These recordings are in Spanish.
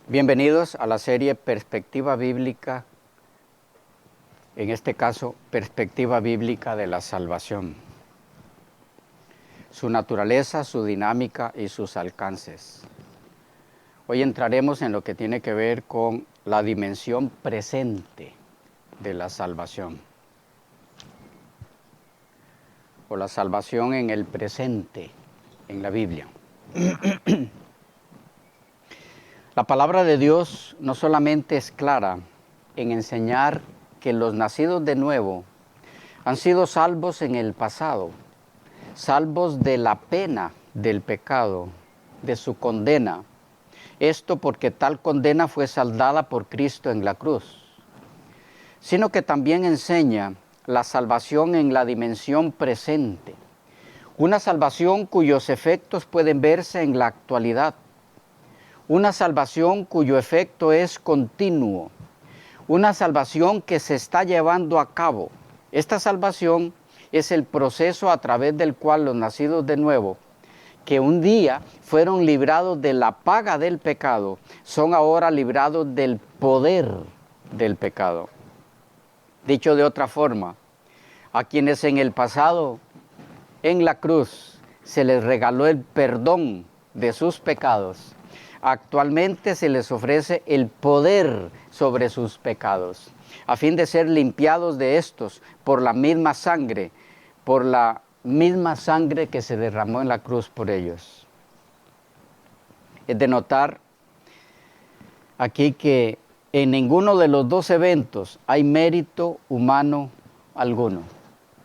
Bienvenidos a la serie Perspectiva Bíblica, en este caso, Perspectiva Bíblica de la Salvación. Su naturaleza, su dinámica y sus alcances. Hoy entraremos en lo que tiene que ver con la dimensión presente de la salvación. O la salvación en el presente, en la Biblia. La palabra de Dios no solamente es clara en enseñar que los nacidos de nuevo han sido salvos en el pasado, salvos de la pena del pecado, de su condena. Esto porque tal condena fue saldada por Cristo en la cruz, sino que también enseña la salvación en la dimensión presente, una salvación cuyos efectos pueden verse en la actualidad. Una salvación cuyo efecto es continuo, una salvación que se está llevando a cabo. Esta salvación es el proceso a través del cual los nacidos de nuevo, que un día fueron librados de la paga del pecado, son ahora librados del poder del pecado. Dicho de otra forma, a quienes en el pasado, en la cruz, se les regaló el perdón de sus pecados, actualmente se les ofrece el poder sobre sus pecados, a fin de ser limpiados de estos por la misma sangre que se derramó en la cruz por ellos. Es de notar aquí que en ninguno de los dos eventos hay mérito humano alguno.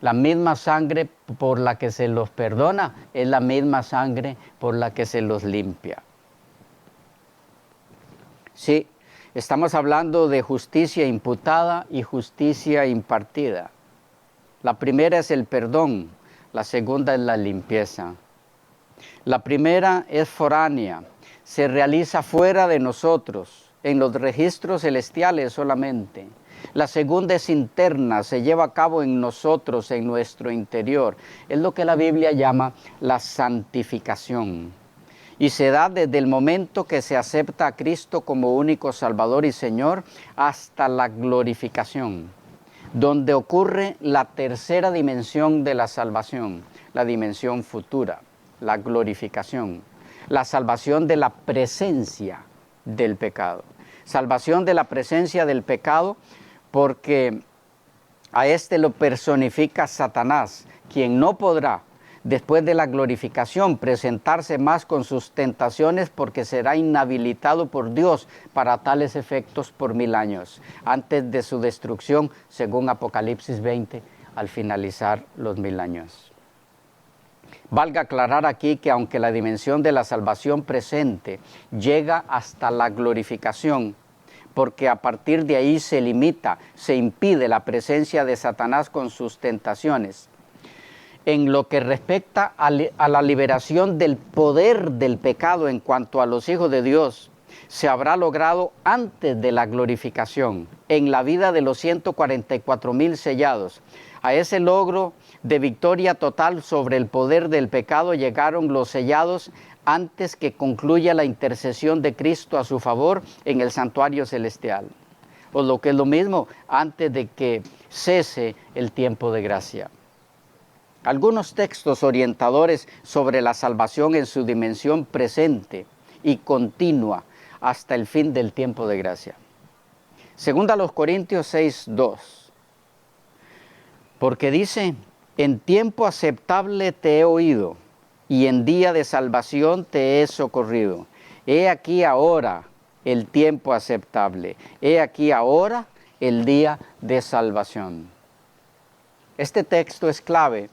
La misma sangre por la que se los perdona es la misma sangre por la que se los limpia. Sí, estamos hablando de justicia imputada y justicia impartida. La primera es el perdón, la segunda es la limpieza. La primera es foránea, se realiza fuera de nosotros, en los registros celestiales solamente. La segunda es interna, se lleva a cabo en nosotros, en nuestro interior. Es lo que la Biblia llama la santificación. Y se da desde el momento que se acepta a Cristo como único Salvador y Señor hasta la glorificación, donde ocurre la tercera dimensión de la salvación, la dimensión futura, la glorificación, la salvación de la presencia del pecado. Salvación de la presencia del pecado porque a este lo personifica Satanás, quien no podrá, después de la glorificación, presentarse más con sus tentaciones porque será inhabilitado por Dios para tales efectos por 1000 años, antes de su destrucción, según Apocalipsis 20, al finalizar los 1000 años. Valga aclarar aquí que aunque la dimensión de la salvación presente llega hasta la glorificación, porque a partir de ahí se limita, se impide la presencia de Satanás con sus tentaciones, en lo que respecta a la liberación del poder del pecado en cuanto a los hijos de Dios, se habrá logrado antes de la glorificación, en la vida de los 144,000 sellados. A ese logro de victoria total sobre el poder del pecado llegaron los sellados antes que concluya la intercesión de Cristo a su favor en el santuario celestial. O lo que es lo mismo, antes de que cese el tiempo de gracia. Algunos textos orientadores sobre la salvación en su dimensión presente y continua hasta el fin del tiempo de gracia. Segunda a los Corintios 6:2. Porque dice, en tiempo aceptable te he oído, y en día de salvación te he socorrido. He aquí ahora el tiempo aceptable. He aquí ahora el día de salvación. Este texto es clave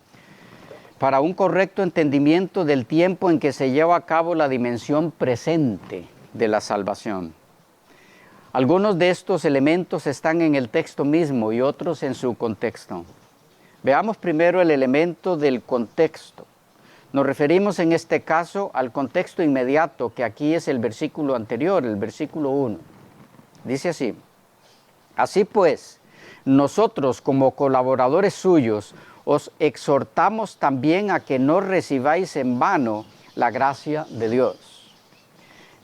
para un correcto entendimiento del tiempo en que se lleva a cabo la dimensión presente de la salvación. Algunos de estos elementos están en el texto mismo y otros en su contexto. Veamos primero el elemento del contexto. Nos referimos en este caso al contexto inmediato, que aquí es el versículo anterior, el versículo 1. Dice así: así pues, nosotros como colaboradores suyos, os exhortamos también a que no recibáis en vano la gracia de Dios.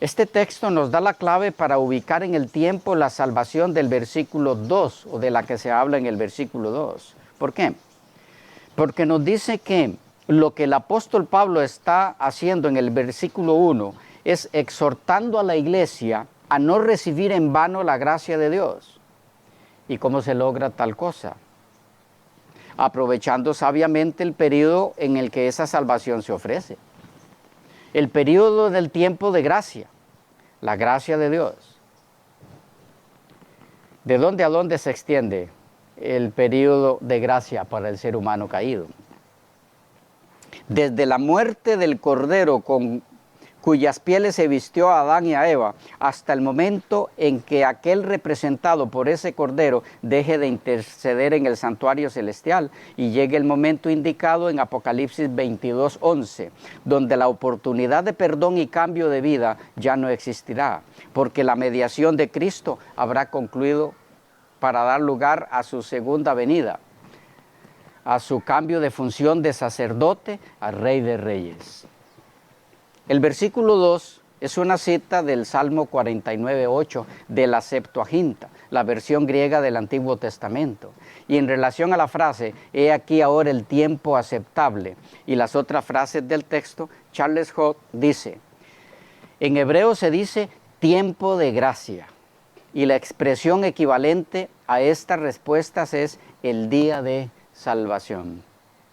Este texto nos da la clave para ubicar en el tiempo la salvación del versículo 2 o de la que se habla en el versículo 2. ¿Por qué? Porque nos dice que lo que el apóstol Pablo está haciendo en el versículo 1 es exhortando a la iglesia a no recibir en vano la gracia de Dios. ¿Y cómo se logra tal cosa? Aprovechando sabiamente el periodo en el que esa salvación se ofrece. El periodo del tiempo de gracia, la gracia de Dios. ¿De dónde a dónde se extiende el periodo de gracia para el ser humano caído? Desde la muerte del Cordero con cuyas pieles se vistió a Adán y a Eva, hasta el momento en que aquel representado por ese Cordero deje de interceder en el santuario celestial y llegue el momento indicado en Apocalipsis 22:11, donde la oportunidad de perdón y cambio de vida ya no existirá, porque la mediación de Cristo habrá concluido para dar lugar a su segunda venida, a su cambio de función de sacerdote a Rey de Reyes. El versículo 2 es una cita del Salmo 49:8 de la Septuaginta, la versión griega del Antiguo Testamento. Y en relación a la frase, he aquí ahora el tiempo aceptable, y las otras frases del texto, Charles Hodge dice, en hebreo se dice tiempo de gracia, y la expresión equivalente a estas respuestas es el día de salvación.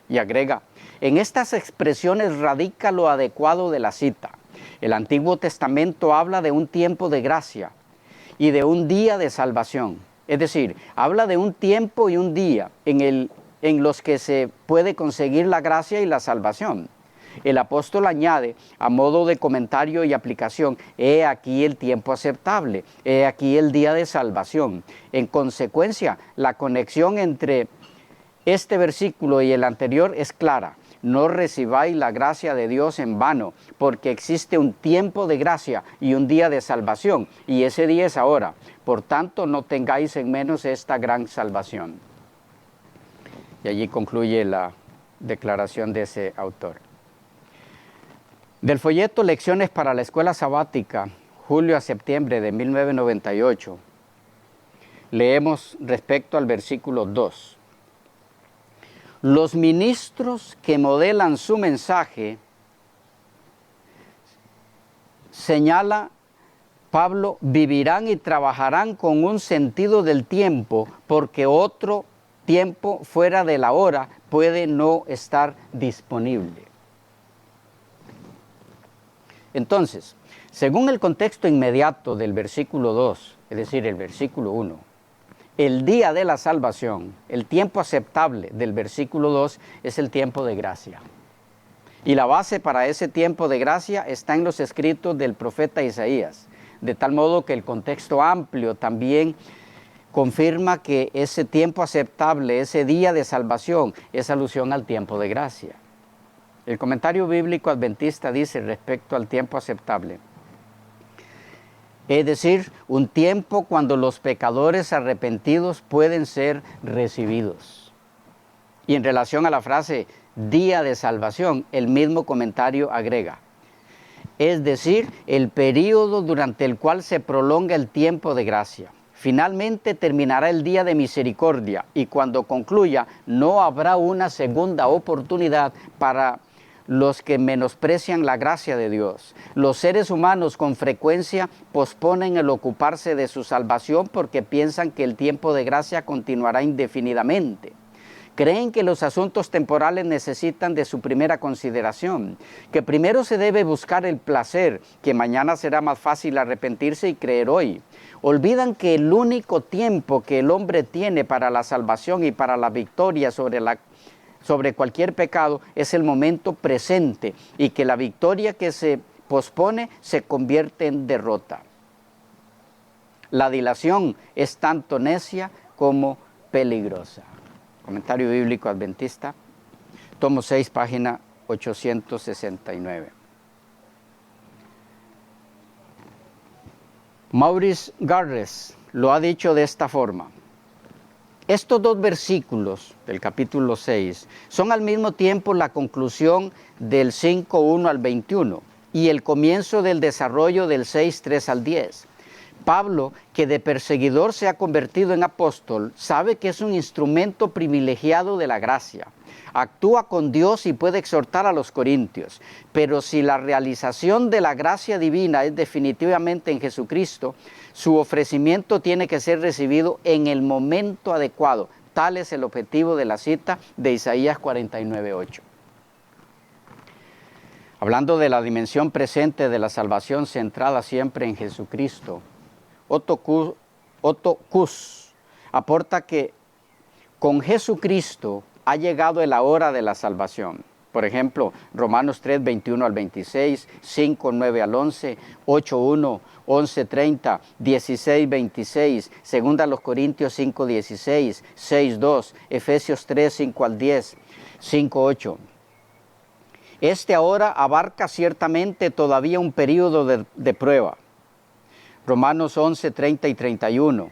Y agrega, en estas expresiones radica lo adecuado de la cita. El Antiguo Testamento habla de un tiempo de gracia y de un día de salvación. Es decir, habla de un tiempo y un día en los que se puede conseguir la gracia y la salvación. El apóstol añade, a modo de comentario y aplicación, he aquí el tiempo aceptable, he aquí el día de salvación. En consecuencia, la conexión entre este versículo y el anterior es clara. No recibáis la gracia de Dios en vano, porque existe un tiempo de gracia y un día de salvación, y ese día es ahora. Por tanto, no tengáis en menos esta gran salvación. Y allí concluye la declaración de ese autor. Del folleto Lecciones para la Escuela Sabática, julio a septiembre de 1998, leemos respecto al versículo 2. Los ministros que modelan su mensaje, señala Pablo, vivirán y trabajarán con un sentido del tiempo, porque otro tiempo fuera de la hora puede no estar disponible. Entonces, según el contexto inmediato del versículo 2, es decir, el versículo 1, el día de la salvación, el tiempo aceptable del versículo 2 es el tiempo de gracia. Y la base para ese tiempo de gracia está en los escritos del profeta Isaías, de tal modo que el contexto amplio también confirma que ese tiempo aceptable, ese día de salvación, es alusión al tiempo de gracia. El comentario bíblico adventista dice respecto al tiempo aceptable, es decir, un tiempo cuando los pecadores arrepentidos pueden ser recibidos. Y en relación a la frase día de salvación, el mismo comentario agrega, es decir, el período durante el cual se prolonga el tiempo de gracia. Finalmente terminará el día de misericordia y cuando concluya no habrá una segunda oportunidad para los que menosprecian la gracia de Dios. Los seres humanos con frecuencia posponen el ocuparse de su salvación porque piensan que el tiempo de gracia continuará indefinidamente. Creen que los asuntos temporales necesitan de su primera consideración, que primero se debe buscar el placer, que mañana será más fácil arrepentirse y creer hoy. Olvidan que el único tiempo que el hombre tiene para la salvación y para la victoria sobre cualquier pecado es el momento presente y que la victoria que se pospone se convierte en derrota. La dilación es tanto necia como peligrosa. Comentario bíblico adventista, tomo 6, página 869. Maurice Garres lo ha dicho de esta forma. Estos dos versículos del capítulo 6 son al mismo tiempo la conclusión del 5:1 al 21 y el comienzo del desarrollo del 6:3 al 10. Pablo, que de perseguidor se ha convertido en apóstol, sabe que es un instrumento privilegiado de la gracia. Actúa con Dios y puede exhortar a los corintios. Pero si la realización de la gracia divina es definitivamente en Jesucristo, su ofrecimiento tiene que ser recibido en el momento adecuado. Tal es el objetivo de la cita de Isaías 49:8. Hablando de la dimensión presente de la salvación centrada siempre en Jesucristo, Otto Kuss aporta que con Jesucristo ha llegado la hora de la salvación. Por ejemplo, Romanos 3, 21 al 26, 5, 9 al 11, 8, 1, 11, 30, 16, 26, 2 Corintios 5, 16, 6, 2, Efesios 3, 5 al 10, 5, 8. Este ahora abarca ciertamente todavía un periodo de prueba. Romanos 11, 30 y 31,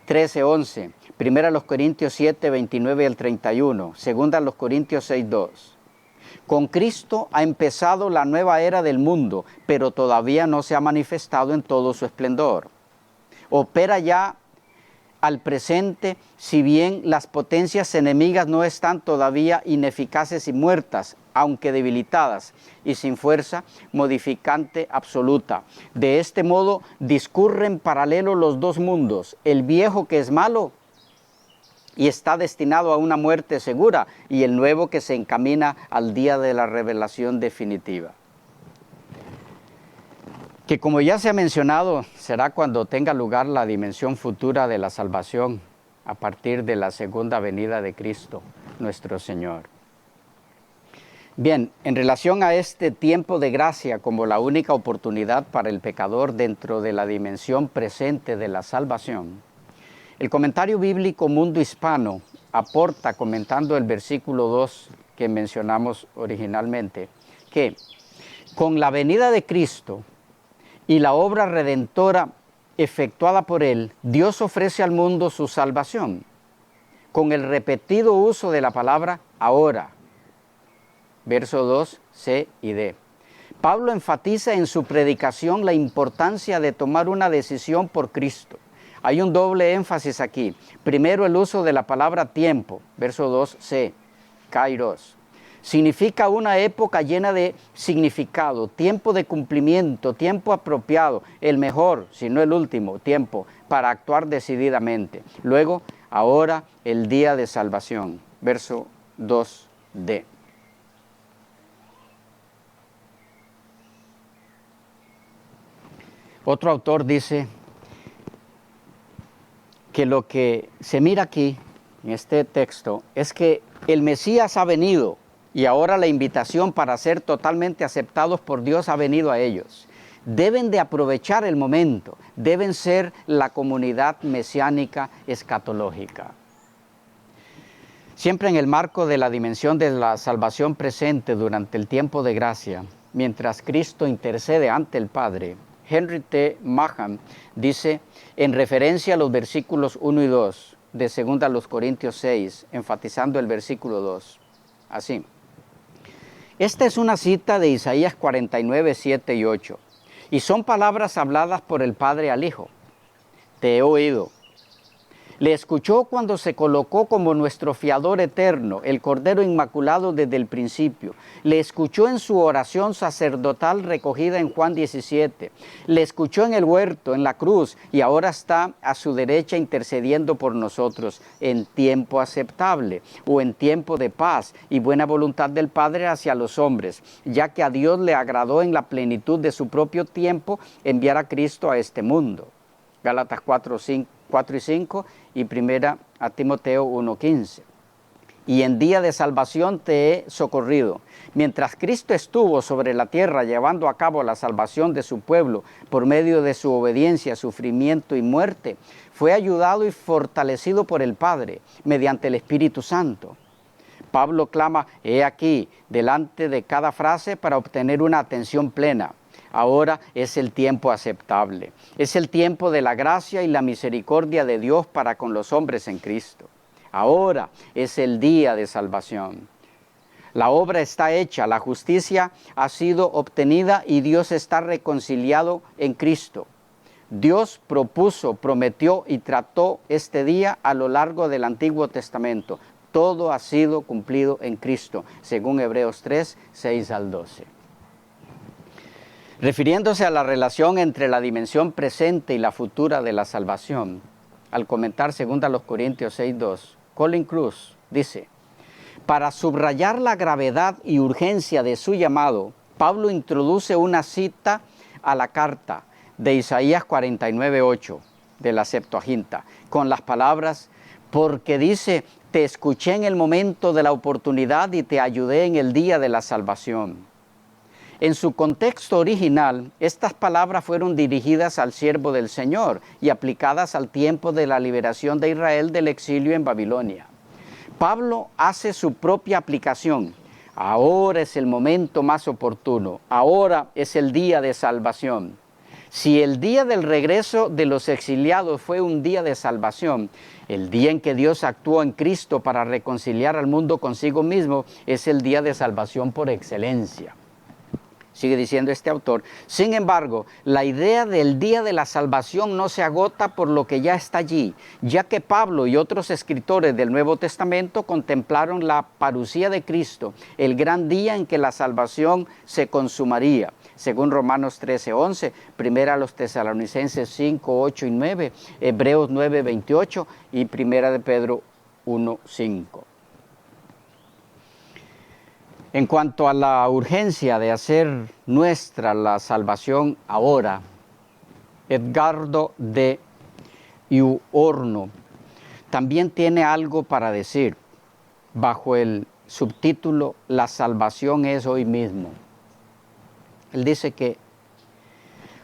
13, 11, 1 Corintios 7, 29 al 31, 2 Corintios 6, 2. Con Cristo ha empezado la nueva era del mundo, pero todavía no se ha manifestado en todo su esplendor. Opera ya al presente, si bien las potencias enemigas no están todavía ineficaces y muertas, aunque debilitadas y sin fuerza modificante absoluta. De este modo discurren paralelo los dos mundos, el viejo que es malo y está destinado a una muerte segura, y el nuevo que se encamina al día de la revelación definitiva. Que como ya se ha mencionado, será cuando tenga lugar la dimensión futura de la salvación, a partir de la segunda venida de Cristo, nuestro Señor. Bien, en relación a este tiempo de gracia como la única oportunidad para el pecador dentro de la dimensión presente de la salvación, el comentario bíblico Mundo Hispano aporta, comentando el versículo 2 que mencionamos originalmente, que con la venida de Cristo y la obra redentora efectuada por Él, Dios ofrece al mundo su salvación, con el repetido uso de la palabra ahora. Verso 2, C y D. Pablo enfatiza en su predicación la importancia de tomar una decisión por Cristo. Hay un doble énfasis aquí. Primero, el uso de la palabra tiempo, verso 2c, kairos. Significa una época llena de significado, tiempo de cumplimiento, tiempo apropiado, el mejor, si no el último, tiempo para actuar decididamente. Luego, ahora, el día de salvación, verso 2d. Otro autor dice que lo que se mira aquí, en este texto, es que el Mesías ha venido y ahora la invitación para ser totalmente aceptados por Dios ha venido a ellos. Deben de aprovechar el momento, deben ser la comunidad mesiánica escatológica. Siempre en el marco de la dimensión de la salvación presente durante el tiempo de gracia, mientras Cristo intercede ante el Padre, Henry T. Mahan dice, en referencia a los versículos 1 y 2 de 2 Corintios 6, enfatizando el versículo 2, así. Esta es una cita de Isaías 49, 7 y 8, y son palabras habladas por el Padre al Hijo. Te he oído. Le escuchó cuando se colocó como nuestro fiador eterno, el Cordero Inmaculado desde el principio. Le escuchó en su oración sacerdotal recogida en Juan 17. Le escuchó en el huerto, en la cruz, y ahora está a su derecha intercediendo por nosotros en tiempo aceptable o en tiempo de paz y buena voluntad del Padre hacia los hombres, ya que a Dios le agradó en la plenitud de su propio tiempo enviar a Cristo a este mundo. Gálatas 4 y 5 y 1 Timoteo 1:15. Y en día de salvación te he socorrido. Mientras Cristo estuvo sobre la tierra llevando a cabo la salvación de su pueblo por medio de su obediencia, sufrimiento y muerte, fue ayudado y fortalecido por el Padre mediante el Espíritu Santo. Pablo clama, he aquí, delante de cada frase para obtener una atención plena. Ahora es el tiempo aceptable. Es el tiempo de la gracia y la misericordia de Dios para con los hombres en Cristo. Ahora es el día de salvación. La obra está hecha, la justicia ha sido obtenida y Dios está reconciliado en Cristo. Dios propuso, prometió y trató este día a lo largo del Antiguo Testamento. Todo ha sido cumplido en Cristo, según Hebreos 3, 6 al 12. Refiriéndose a la relación entre la dimensión presente y la futura de la salvación, al comentar 2 Corintios 6, 2, Colin Cruz dice: para subrayar la gravedad y urgencia de su llamado, Pablo introduce una cita a la carta de Isaías 49, 8 de la Septuaginta, con las palabras: porque dice, te escuché en el momento de la oportunidad y te ayudé en el día de la salvación. En su contexto original, estas palabras fueron dirigidas al siervo del Señor y aplicadas al tiempo de la liberación de Israel del exilio en Babilonia. Pablo hace su propia aplicación. Ahora es el momento más oportuno. Ahora es el día de salvación. Si el día del regreso de los exiliados fue un día de salvación, el día en que Dios actuó en Cristo para reconciliar al mundo consigo mismo es el día de salvación por excelencia. Sigue diciendo este autor: sin embargo, la idea del día de la salvación no se agota por lo que ya está allí, ya que Pablo y otros escritores del Nuevo Testamento contemplaron la parucía de Cristo, el gran día en que la salvación se consumaría, según Romanos 13, 11, Primera a los Tesalonicenses 5, 8 y 9, Hebreos 9, 28 y Primera de Pedro 1, 5. En cuanto a la urgencia de hacer nuestra la salvación ahora, Edgardo de Iuorno también tiene algo para decir bajo el subtítulo La salvación es hoy mismo. Él dice que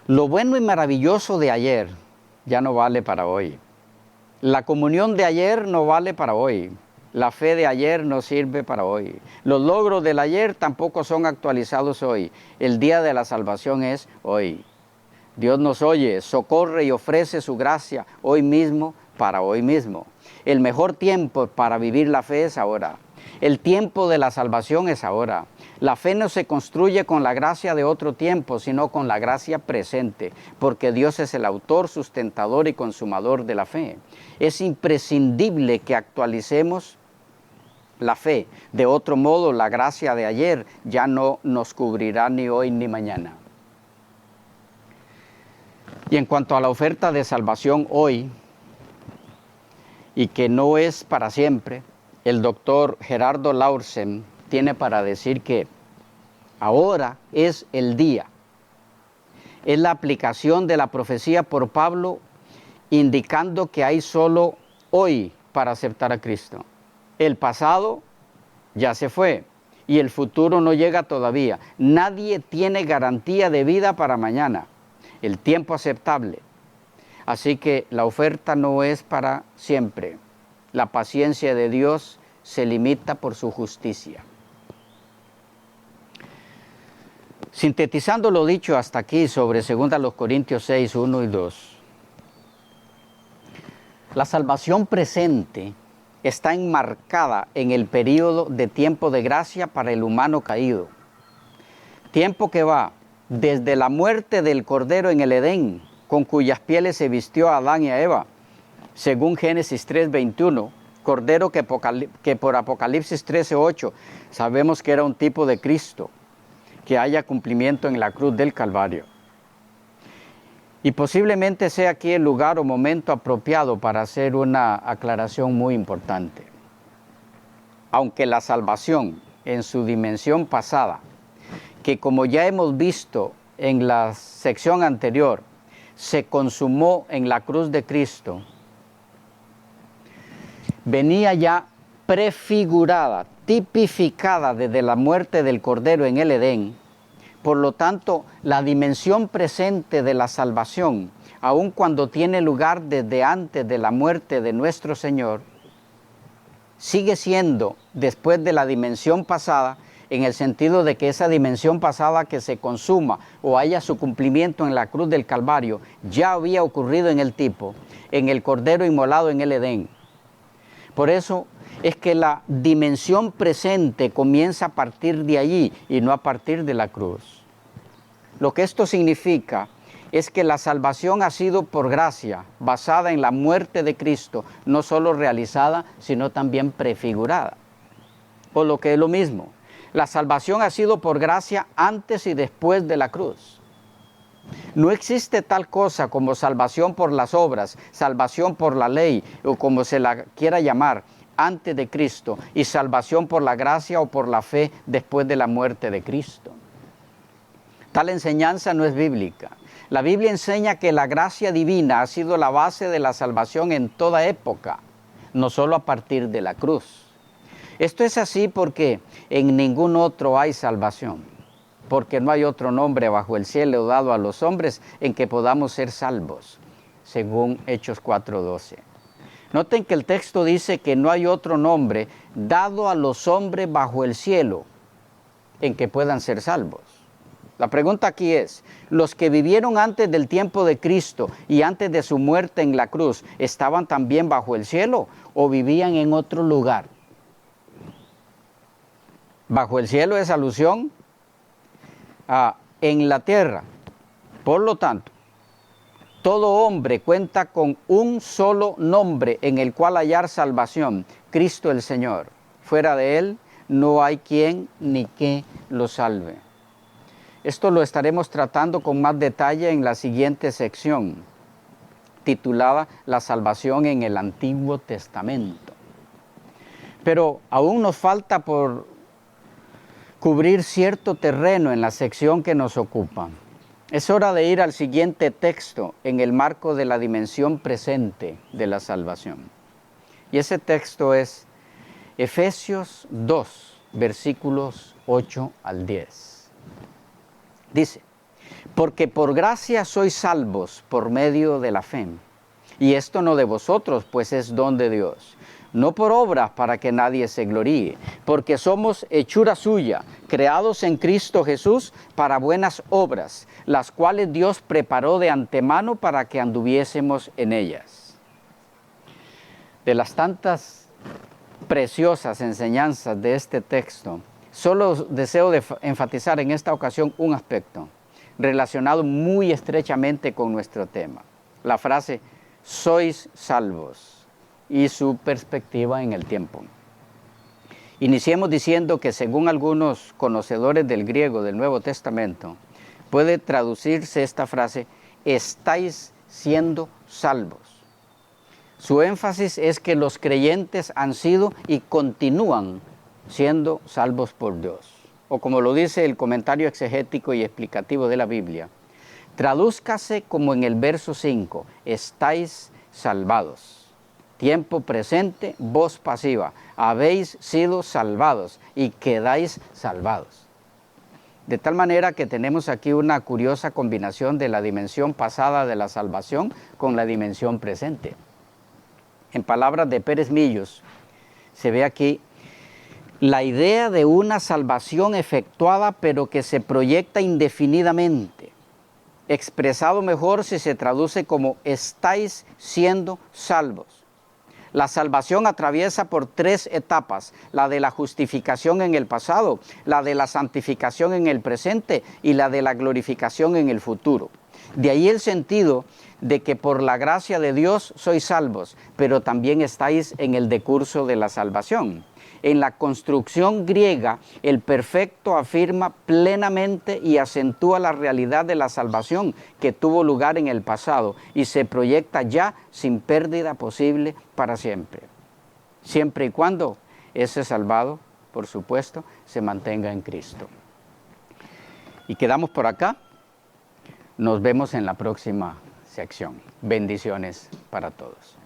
lo bueno y maravilloso de ayer ya no vale para hoy. La comunión de ayer no vale para hoy. La fe de ayer no sirve para hoy. Los logros del ayer tampoco son actualizados hoy. El día de la salvación es hoy. Dios nos oye, socorre y ofrece su gracia hoy mismo para hoy mismo. El mejor tiempo para vivir la fe es ahora. El tiempo de la salvación es ahora. La fe no se construye con la gracia de otro tiempo, sino con la gracia presente, porque Dios es el autor, sustentador y consumador de la fe. Es imprescindible que actualicemos la fe. De otro modo, la gracia de ayer ya no nos cubrirá ni hoy ni mañana. Y en cuanto a la oferta de salvación hoy, y que no es para siempre, el doctor Gerardo Laursen tiene para decir que ahora es el día. Es la aplicación de la profecía por Pablo, indicando que hay solo hoy para aceptar a Cristo. El pasado ya se fue y el futuro no llega todavía. Nadie tiene garantía de vida para mañana, el tiempo aceptable. Así que la oferta no es para siempre. La paciencia de Dios se limita por su justicia. Sintetizando lo dicho hasta aquí sobre 2 Corintios 6, 1 y 2. La salvación presente está enmarcada en el periodo de tiempo de gracia para el humano caído. Tiempo que va desde la muerte del Cordero en el Edén, con cuyas pieles se vistió a Adán y a Eva, según Génesis 3:21, Cordero que por Apocalipsis 13:8 sabemos que era un tipo de Cristo, que haya cumplimiento en la cruz del Calvario. Y posiblemente sea aquí el lugar o momento apropiado para hacer una aclaración muy importante. Aunque la salvación en su dimensión pasada, que como ya hemos visto en la sección anterior, se consumó en la cruz de Cristo, venía ya prefigurada, tipificada desde la muerte del Cordero en el Edén. Por lo tanto, la dimensión presente de la salvación, aun cuando tiene lugar desde antes de la muerte de nuestro Señor, sigue siendo después de la dimensión pasada, en el sentido de que esa dimensión pasada que se consuma o haya su cumplimiento en la cruz del Calvario, ya había ocurrido en el tipo, en el Cordero inmolado en el Edén. Por eso es que la dimensión presente comienza a partir de allí y no a partir de la cruz. Lo que esto significa es que la salvación ha sido por gracia, basada en la muerte de Cristo, no solo realizada, sino también prefigurada. O lo que es lo mismo, la salvación ha sido por gracia antes y después de la cruz. No existe tal cosa como salvación por las obras, salvación por la ley, o como se la quiera llamar, antes de Cristo, y salvación por la gracia o por la fe después de la muerte de Cristo. Tal enseñanza no es bíblica. La Biblia enseña que la gracia divina ha sido la base de la salvación en toda época, no solo a partir de la cruz. Esto es así porque en ningún otro hay salvación, porque no hay otro nombre bajo el cielo dado a los hombres en que podamos ser salvos, según Hechos 4:12. Noten que el texto dice que no hay otro nombre dado a los hombres bajo el cielo en que puedan ser salvos. La pregunta aquí es, ¿los que vivieron antes del tiempo de Cristo y antes de su muerte en la cruz estaban también bajo el cielo o vivían en otro lugar? Bajo el cielo es alusión en la tierra. Por lo tanto, todo hombre cuenta con un solo nombre en el cual hallar salvación, Cristo el Señor. Fuera de Él no hay quien ni que lo salve. Esto lo estaremos tratando con más detalle en la siguiente sección, titulada La salvación en el Antiguo Testamento. Pero aún nos falta por cubrir cierto terreno en la sección que nos ocupa. Es hora de ir al siguiente texto en el marco de la dimensión presente de la salvación. Y ese texto es Efesios 2, versículos 8 al 10. Dice, porque por gracia sois salvos por medio de la fe. Y esto no de vosotros, pues es don de Dios. No por obras para que nadie se gloríe, porque somos hechura suya, creados en Cristo Jesús para buenas obras, las cuales Dios preparó de antemano para que anduviésemos en ellas. De las tantas preciosas enseñanzas de este texto, solo deseo enfatizar en esta ocasión un aspecto relacionado muy estrechamente con nuestro tema. La frase, sois salvos, y su perspectiva en el tiempo. Iniciemos diciendo que según algunos conocedores del griego del Nuevo Testamento, puede traducirse esta frase, estáis siendo salvos. Su énfasis es que los creyentes han sido y continúan siendo salvos por Dios. O como lo dice el comentario exegético y explicativo de la Biblia, tradúzcase como en el verso 5, estáis salvados. Tiempo presente, voz pasiva, habéis sido salvados y quedáis salvados. De tal manera que tenemos aquí una curiosa combinación de la dimensión pasada de la salvación con la dimensión presente. En palabras de Pérez Millos, se ve aquí la idea de una salvación efectuada pero que se proyecta indefinidamente, expresado mejor si se traduce como estáis siendo salvos. La salvación atraviesa por 3 etapas, la de la justificación en el pasado, la de la santificación en el presente y la de la glorificación en el futuro. De ahí el sentido de que por la gracia de Dios sois salvos, pero también estáis en el decurso de la salvación. En la construcción griega, el perfecto afirma plenamente y acentúa la realidad de la salvación que tuvo lugar en el pasado y se proyecta ya sin pérdida posible para siempre. Siempre y cuando ese salvado, por supuesto, se mantenga en Cristo. Y quedamos por acá. Nos vemos en la próxima sección. Bendiciones para todos.